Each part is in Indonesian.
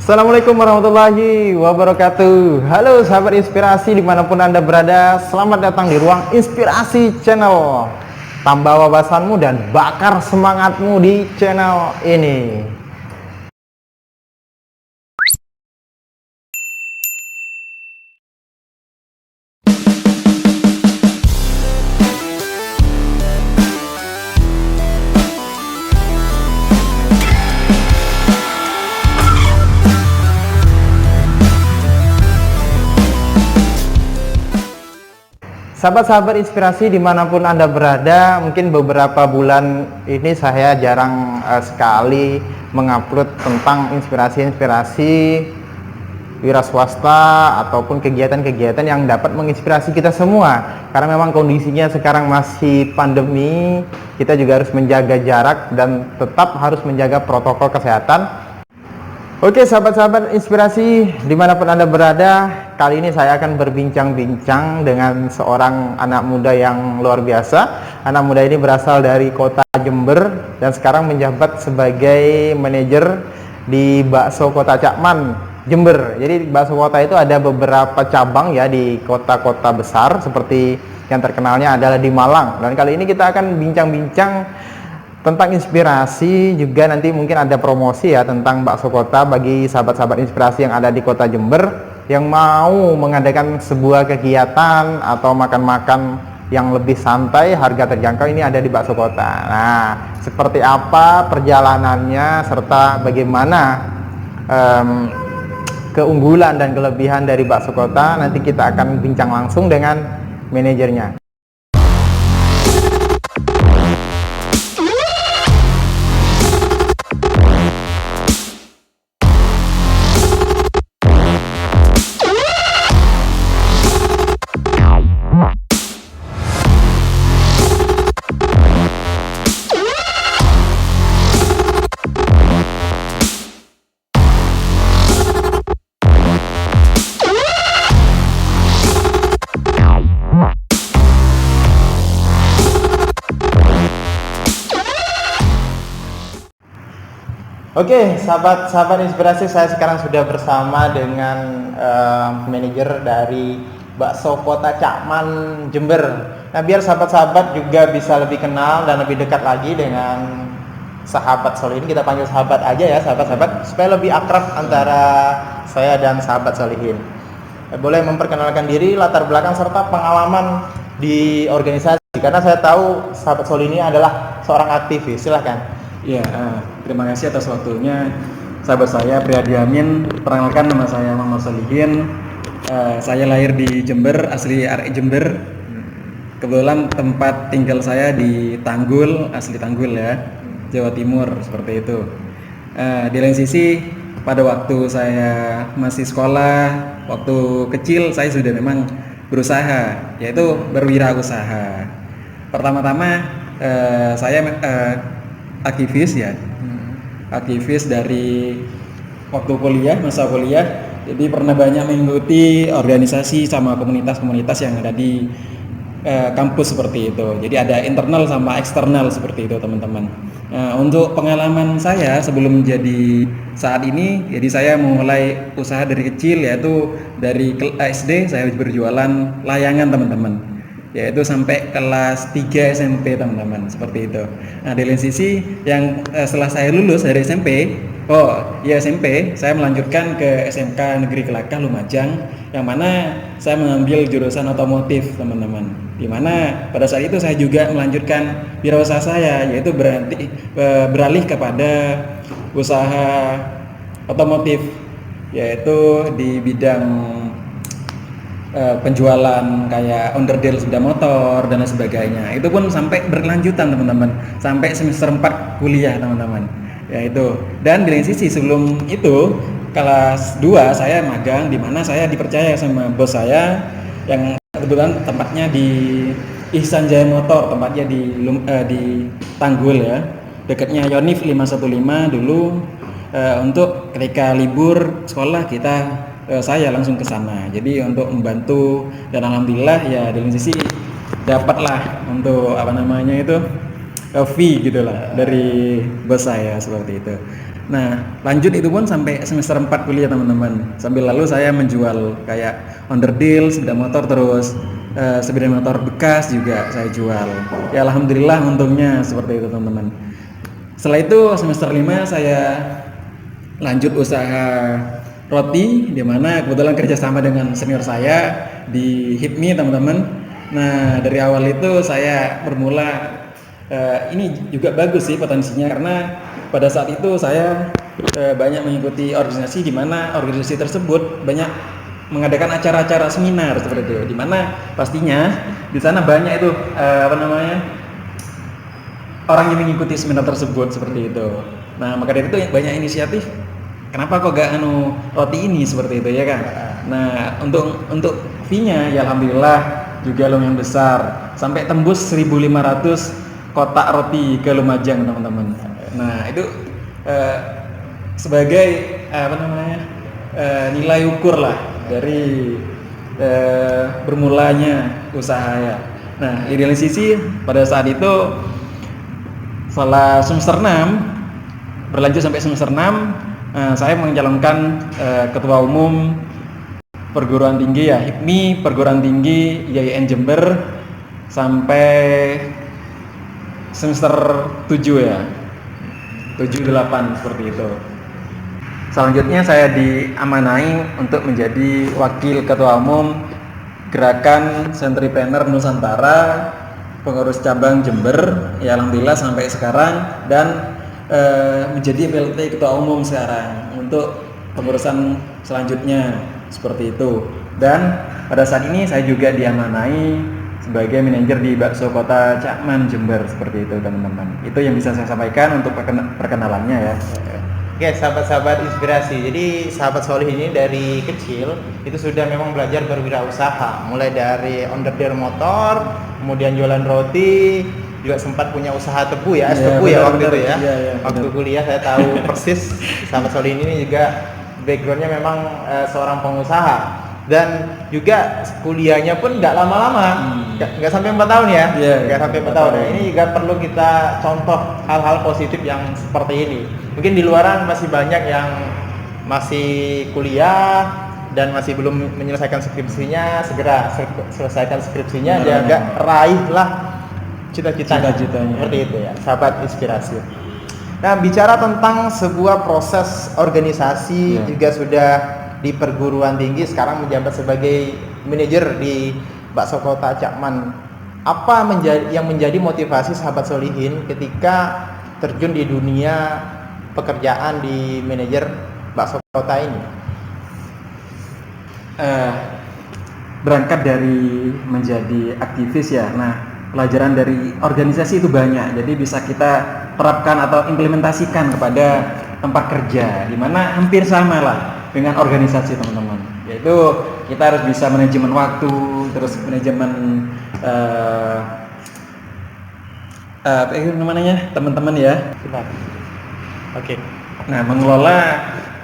Assalamualaikum warahmatullahi wabarakatuh. Halo sahabat inspirasi dimanapun Anda berada, selamat datang di Ruang Inspirasi Channel. Tambah wawasanmu dan bakar semangatmu di channel ini. Sahabat-sahabat inspirasi dimanapun Anda berada, mungkin beberapa bulan ini saya jarang sekali mengupload tentang inspirasi-inspirasi wira swasta ataupun kegiatan-kegiatan yang dapat menginspirasi kita semua. Karena memang kondisinya sekarang masih pandemi, kita juga harus menjaga jarak dan tetap harus menjaga protokol kesehatan. Oke sahabat-sahabat inspirasi dimanapun Anda berada, kali ini saya akan berbincang-bincang dengan seorang anak muda yang luar biasa. Anak muda ini berasal dari kota Jember dan sekarang menjabat sebagai manajer di Bakso Kota Cakman, Jember. Jadi bakso kota itu ada beberapa cabang ya di kota-kota besar, seperti yang terkenalnya adalah di Malang. Dan kali ini kita akan bincang-bincang tentang inspirasi, juga nanti mungkin ada promosi ya tentang bakso kota bagi sahabat-sahabat inspirasi yang ada di kota Jember yang mau mengadakan sebuah kegiatan atau makan-makan yang lebih santai, harga terjangkau. Ini ada di bakso kota. Nah, seperti apa perjalanannya serta bagaimana keunggulan dan kelebihan dari bakso kota, nanti kita akan bincang langsung dengan manajernya. Oke, sahabat-sahabat inspirasi, saya sekarang sudah bersama dengan manajer dari Bakso Kota Cakman, Jember. Nah, biar sahabat-sahabat juga bisa lebih kenal dan lebih dekat lagi dengan sahabat Solihin, kita panggil sahabat aja ya, sahabat-sahabat, supaya lebih akrab antara saya dan sahabat Solihin. Boleh memperkenalkan diri, latar belakang serta pengalaman di organisasi, karena saya tahu sahabat Solihin ini adalah seorang aktivis. Silahkan. Ya, terima kasih atas waktunya. Sahabat saya Priyadi Amin, perkenalkan nama saya Muhammad Solihin. Saya lahir di Jember, asli RI Jember. Kebetulan tempat tinggal saya di Tanggul, asli Tanggul ya, Jawa Timur, seperti itu. Di lain sisi, pada waktu saya masih sekolah, waktu kecil saya sudah memang berusaha, yaitu berwirausaha. Pertama-tama saya aktivis ya, aktivis dari waktu kuliah, masa kuliah. Jadi pernah banyak mengikuti organisasi sama komunitas-komunitas yang ada di kampus seperti itu. Jadi ada internal sama eksternal seperti itu teman-teman. Untuk pengalaman saya sebelum jadi saat ini, jadi saya memulai usaha dari kecil, yaitu dari SD saya berjualan layangan teman-teman, yaitu sampai kelas 3 SMP teman-teman, seperti itu. Nah, di lain sisi yang setelah saya lulus dari SMP, SMP saya melanjutkan ke SMK Negeri Kelakah Lumajang, yang mana saya mengambil jurusan otomotif teman-teman, di mana pada saat itu saya juga melanjutkan wirausaha saya, yaitu beralih kepada usaha otomotif, yaitu di bidang penjualan kayak onderdil sepeda motor dan lain sebagainya. Itu pun sampai berkelanjutan teman-teman, sampai semester 4 kuliah teman-teman, ya itu. Dan di lain sisi sebelum itu kelas 2 saya magang, di mana saya dipercaya sama bos saya yang kebetulan tempatnya di Ihsan Jaya Motor, tempatnya di Tanggul ya, dekatnya Yonif 515 dulu. Untuk ketika libur sekolah saya langsung ke sana. Jadi untuk membantu, dan alhamdulillah ya di sisi dapatlah untuk fee gitulah dari bos saya seperti itu. Nah, lanjut itu pun sampai semester 4 kuliah teman-teman. Sambil lalu saya menjual kayak onderdil, sepeda motor, terus sepeda motor bekas juga saya jual. Ya alhamdulillah untungnya seperti itu teman-teman. Setelah itu semester 5 saya lanjut usaha roti, di mana kebetulan kerjasama dengan senior saya di HIPMI teman-teman. Nah dari awal itu saya bermula ini juga bagus sih potensinya, karena pada saat itu saya banyak mengikuti organisasi, di mana organisasi tersebut banyak mengadakan acara-acara seminar seperti itu, di mana pastinya di sana banyak itu orang yang mengikuti seminar tersebut seperti itu. Nah maka dari itu banyak inisiatif. Kenapa kok gak roti ini seperti itu ya kan? Nah untuk fee-nya ya alhamdulillah juga lumayan besar, sampai tembus 1.500 kotak roti ke Lumajang teman-teman. Nah itu sebagai nilai ukur lah dari bermulanya usaha ya. Nah di lain sisi pada saat itu setelah semester 6 berlanjut sampai semester 6 saya mencalonkan ketua umum perguruan tinggi ya HIPMI perguruan tinggi IAIN Jember sampai semester 7 ya 7-8 seperti itu. Selanjutnya saya diamanai untuk menjadi wakil ketua umum Gerakan Sentripreneur Nusantara pengurus cabang Jember ya alhamdulillah sampai sekarang, dan menjadi PLT ketua umum sekarang untuk pengurusan selanjutnya seperti itu. Dan pada saat ini saya juga diamanai sebagai manajer di Bakso Kota Cakman Jember seperti itu teman-teman. Itu yang bisa saya sampaikan untuk perkenalannya ya. Oke, sahabat-sahabat inspirasi. Jadi sahabat Solih ini dari kecil itu sudah memang belajar berwirausaha, mulai dari onderdil motor, kemudian jualan roti, juga sempat punya usaha tebu ya, es tebu ya waktu itu ya. Waktu kuliah saya tahu persis sahabat Solih ini juga backgroundnya memang seorang pengusaha, dan juga kuliahnya pun nggak lama-lama, nggak sampai 4 tahun ya, nggak sampai 4 tahun. Nah, ini juga perlu kita contoh hal-hal positif yang seperti ini. Mungkin di luaran masih banyak yang masih kuliah dan masih belum menyelesaikan skripsinya, segera selesaikan skripsinya, jaga raihlah cita-citanya. Seperti itu ya, sahabat inspirasi. Nah, bicara tentang sebuah proses organisasi juga sudah di perguruan tinggi, sekarang menjabat sebagai manajer di Bakso Kota Cakman. Apa yang menjadi motivasi sahabat Solihin ketika terjun di dunia pekerjaan di manajer Bakso Kota ini? Berangkat dari menjadi aktivis ya. Nah, pelajaran dari organisasi itu banyak, jadi bisa kita terapkan atau implementasikan kepada tempat kerja, di mana hampir sama lah dengan organisasi teman-teman. Yaitu kita harus bisa manajemen waktu, terus manajemen teman-teman ya. Oke. Nah, mengelola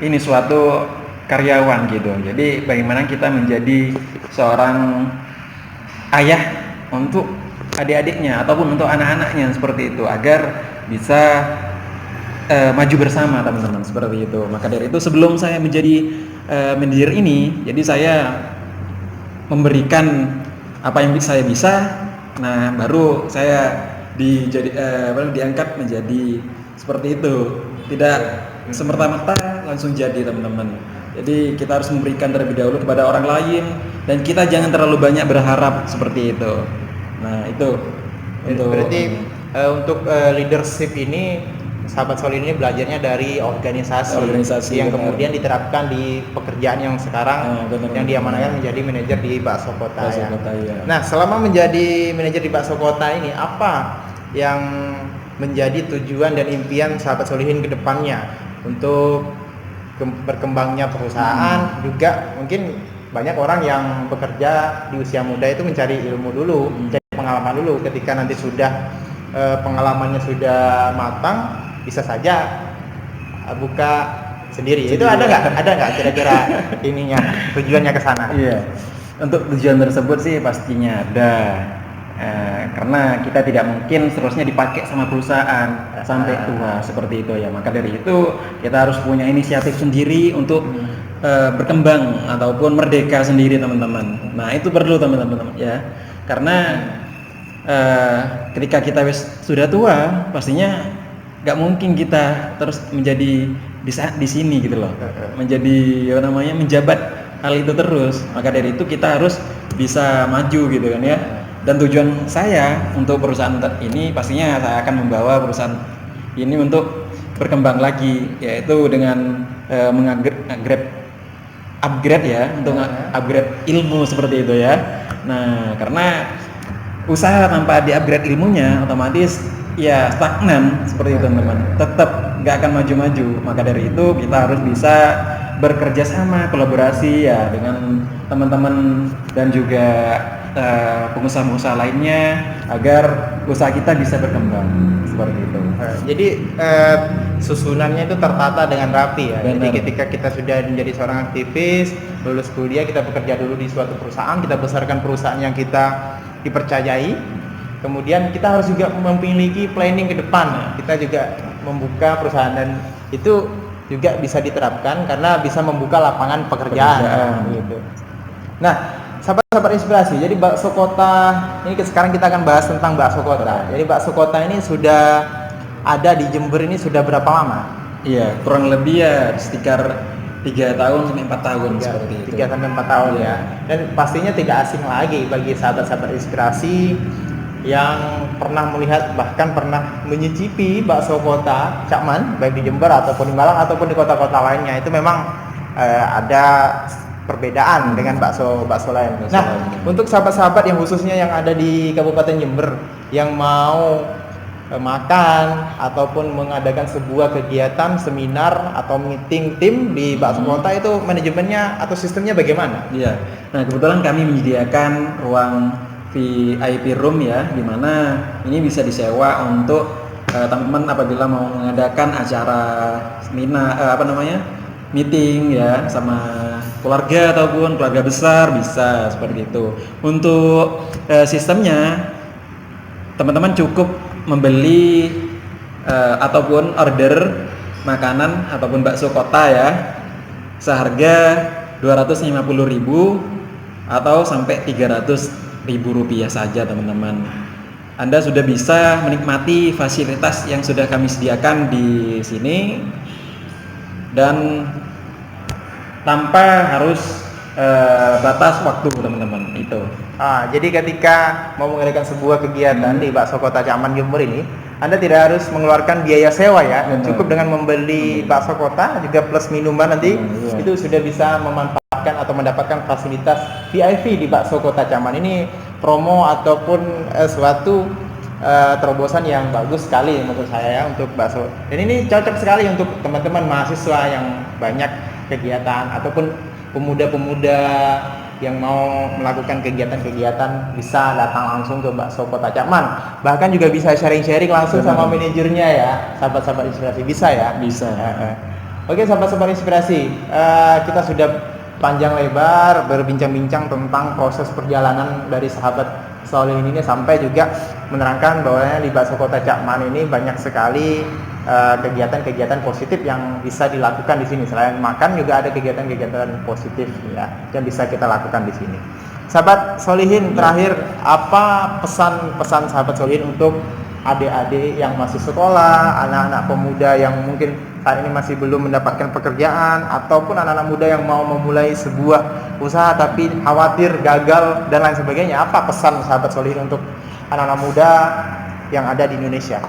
ini suatu karyawan gitu. Jadi bagaimana kita menjadi seorang ayah untuk adik-adiknya ataupun untuk anak-anaknya seperti itu, agar bisa maju bersama teman-teman seperti itu. Maka dari itu sebelum saya menjadi manajer ini, jadi saya memberikan apa yang saya bisa. Nah, baru saya diangkat menjadi seperti itu. Tidak semerta-merta langsung jadi teman-teman. Jadi kita harus memberikan terlebih dahulu kepada orang lain, dan kita jangan terlalu banyak berharap seperti itu. Nah itu berarti untuk leadership ini sahabat Solih ini belajarnya dari organisasi yang kemudian diterapkan di pekerjaan yang sekarang yang diamanahkan menjadi manajer di Bakso Kota ya. Nah, selama menjadi manajer di Bakso Kota ini, apa yang menjadi tujuan dan impian sahabat Solihin ke depannya untuk berkembangnya perusahaan? Juga mungkin banyak orang yang bekerja di usia muda itu mencari ilmu dulu, mencari pengalaman dulu. Ketika nanti sudah pengalamannya sudah matang, bisa saja buka sendiri. Itu ada nggak kira-kira ininya, tujuannya ke sana? Iya. Untuk tujuan tersebut sih pastinya ada. Karena kita tidak mungkin seterusnya dipakai sama perusahaan sampai tua seperti itu ya. Maka dari itu kita harus punya inisiatif sendiri untuk berkembang ataupun merdeka sendiri teman-teman. Nah itu perlu teman-teman ya, karena ketika kita sudah tua pastinya nggak mungkin kita terus menjadi di sini gitu loh, menjadi apa namanya menjabat hal itu terus. Maka dari itu kita harus bisa maju gitu kan ya. Dan tujuan saya untuk perusahaan ini pastinya saya akan membawa perusahaan ini untuk berkembang lagi, yaitu dengan upgrade ya, untuk upgrade ilmu seperti itu ya. Nah, karena usaha tanpa di-upgrade ilmunya otomatis ya stagnan seperti itu teman-teman, tetap nggak akan maju-maju. Maka dari itu kita harus bisa bekerja sama, kolaborasi ya dengan teman-teman dan juga pengusaha-pengusaha lainnya agar usaha kita bisa berkembang seperti itu. Jadi susunannya itu tertata dengan rapi ya. Benar. Jadi ketika kita sudah menjadi seorang aktivis, lulus kuliah, kita bekerja dulu di suatu perusahaan, kita besarkan perusahaan yang kita dipercayai. Kemudian kita harus juga memiliki planning ke depan. Kita juga membuka perusahaan dan itu juga bisa diterapkan karena bisa membuka lapangan pekerjaan. Gitu. Nah, sahabat-sahabat inspirasi, jadi bakso kota ini sekarang kita akan bahas tentang bakso kota. Jadi bakso kota ini sudah ada di Jember ini sudah berapa lama? Iya, kurang lebih ya sekitar 3 tahun sampai 4 tahun seperti itu. 3 sampai 4 tahun ya. Dan pastinya tidak asing lagi bagi sahabat-sahabat inspirasi yang pernah melihat bahkan pernah menyicipi bakso kota Cak Man baik di Jember ataupun di Malang ataupun di kota-kota lainnya. Itu memang ada perbedaan dengan bakso lain. Nah, untuk sahabat-sahabat yang khususnya yang ada di Kabupaten Jember yang mau makan ataupun mengadakan sebuah kegiatan seminar atau meeting tim di bakso kota, itu manajemennya atau sistemnya bagaimana? Iya. Nah, kebetulan kami menyediakan ruang VIP room ya, di mana ini bisa disewa untuk teman-teman apabila mau mengadakan acara seminar meeting ya sama keluarga ataupun keluarga besar, bisa seperti itu. Untuk sistemnya teman-teman cukup membeli ataupun order makanan ataupun bakso kota ya seharga 250.000 atau sampai 300.000 rupiah saja teman-teman. Anda sudah bisa menikmati fasilitas yang sudah kami sediakan di sini dan tanpa harus batas waktu teman-teman itu. Jadi ketika mau mengadakan sebuah kegiatan di bakso kota Cak Man Jember ini, Anda tidak harus mengeluarkan biaya sewa ya. Benar. Cukup dengan membeli bakso kota juga plus minuman nanti itu sudah bisa memanfaatkan atau mendapatkan fasilitas VIP di bakso kota Cak Man. Ini promo ataupun suatu terobosan yang bagus sekali menurut saya ya untuk bakso. Dan ini cocok sekali untuk teman-teman mahasiswa yang banyak kegiatan ataupun pemuda-pemuda yang mau melakukan kegiatan-kegiatan bisa datang langsung ke bakso kota Cak Man. Bahkan juga bisa sharing-sharing langsung sama manajernya ya, sahabat-sahabat inspirasi, bisa ya? Bisa. Oke, sahabat-sahabat inspirasi, kita sudah panjang lebar berbincang-bincang tentang proses perjalanan dari sahabat Solihin ini sampai juga menerangkan bahwa di bakso kota Cak Man ini banyak sekali kegiatan-kegiatan positif yang bisa dilakukan di sini. Selain makan juga ada kegiatan-kegiatan positif ya yang bisa kita lakukan di sini. Sahabat Solihin, terakhir apa pesan-pesan sahabat Solihin untuk adik-adik yang masih sekolah, anak-anak pemuda yang mungkin saat ini masih belum mendapatkan pekerjaan, ataupun anak-anak muda yang mau memulai sebuah usaha tapi khawatir gagal dan lain sebagainya? Apa pesan sahabat Solihin untuk anak-anak muda yang ada di Indonesia?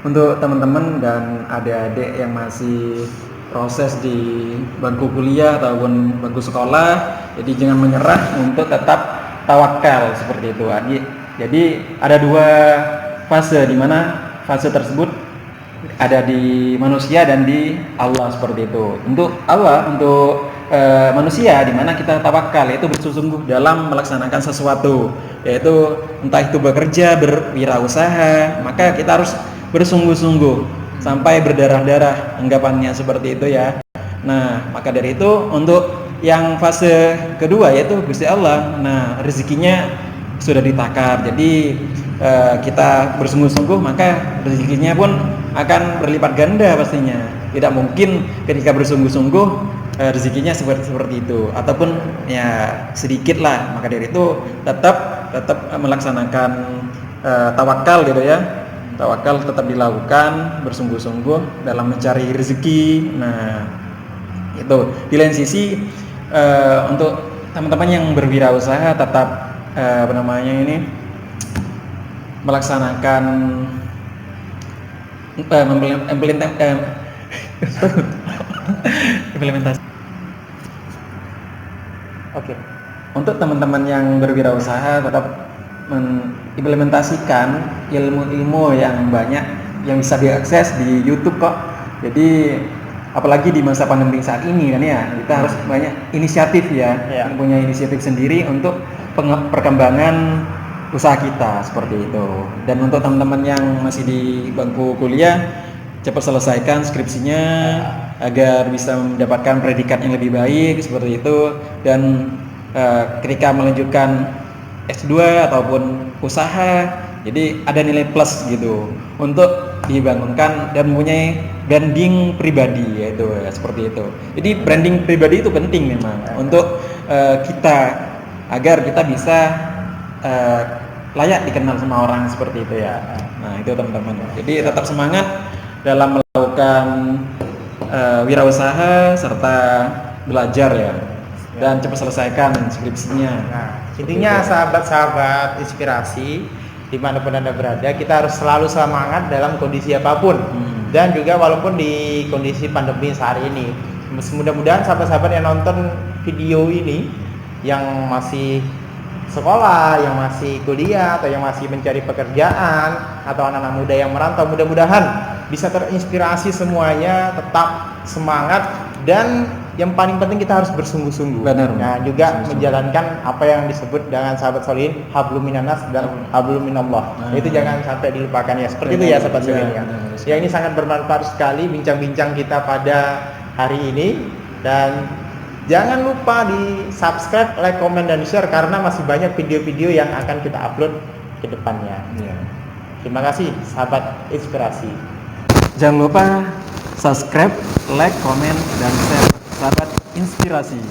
Untuk teman-teman dan adik-adik yang masih proses di bangku kuliah ataupun bangku sekolah, jadi jangan menyerah untuk tetap tawakal seperti itu. Jadi ada 2 fase, di mana fase tersebut ada di manusia dan di Allah seperti itu. Untuk Allah, untuk manusia, di mana kita tawakal, yaitu bersungguh-sungguh dalam melaksanakan sesuatu, yaitu entah itu bekerja, berwirausaha, maka kita harus bersungguh-sungguh sampai berdarah-darah, anggapannya seperti itu ya. Nah, maka dari itu untuk yang fase kedua yaitu Gusti Allah. Nah, rezekinya sudah ditakar. Jadi kita bersungguh-sungguh maka rezekinya pun akan berlipat ganda pastinya. Tidak mungkin ketika bersungguh-sungguh rezekinya seperti itu, ataupun ya sedikit lah. Maka dari itu tetap melaksanakan tawakal gitu ya. Tawakal tetap dilakukan bersungguh-sungguh dalam mencari rezeki. Nah, itu di lain sisi untuk teman-teman yang berwirausaha tetap melaksanakan implementasi. Oke. Untuk teman-teman yang berwirausaha tetap mengimplementasikan ilmu-ilmu yang banyak yang bisa diakses di YouTube kok. Jadi apalagi di masa pandemi saat ini kan ya, kita harus banyak inisiatif ya, punya inisiatif sendiri untuk perkembangan usaha kita seperti itu. Dan untuk teman-teman yang masih di bangku kuliah, cepat selesaikan skripsinya agar bisa mendapatkan predikat yang lebih baik seperti itu. Dan ketika melanjutkan S2 ataupun usaha, jadi ada nilai plus gitu untuk dibangunkan dan mempunyai branding pribadi, yaitu seperti itu. Jadi branding pribadi itu penting memang untuk kita, agar kita bisa layak dikenal sama orang seperti itu ya. Nah itu teman-teman. Jadi tetap semangat dalam melakukan wirausaha serta belajar ya. Dan cepat selesaikan skripsinya. Nah, intinya sahabat-sahabat inspirasi dimanapun Anda berada, kita harus selalu semangat dalam kondisi apapun. Dan juga walaupun di kondisi pandemi saat ini, mudah-mudahan sahabat-sahabat yang nonton video ini, yang masih sekolah, yang masih kuliah, atau yang masih mencari pekerjaan, atau anak-anak muda yang merantau, mudah-mudahan bisa terinspirasi semuanya, tetap semangat, dan yang paling penting kita harus bersungguh-sungguh. Benar. Nah, juga menjalankan apa yang disebut dengan sahabat solihin, hablum minanas dan hablum minallah. Itu jangan sampai dilupakan ya. Seperti itu ya sahabat solihin ya. Ya, ini sangat bermanfaat sekali bincang-bincang kita pada hari ini, dan jangan lupa di subscribe, like, komen, dan share karena masih banyak video-video yang akan kita upload ke depannya. Terima kasih sahabat inspirasi. Jangan lupa subscribe, like, komen, dan share sahabat inspirasi.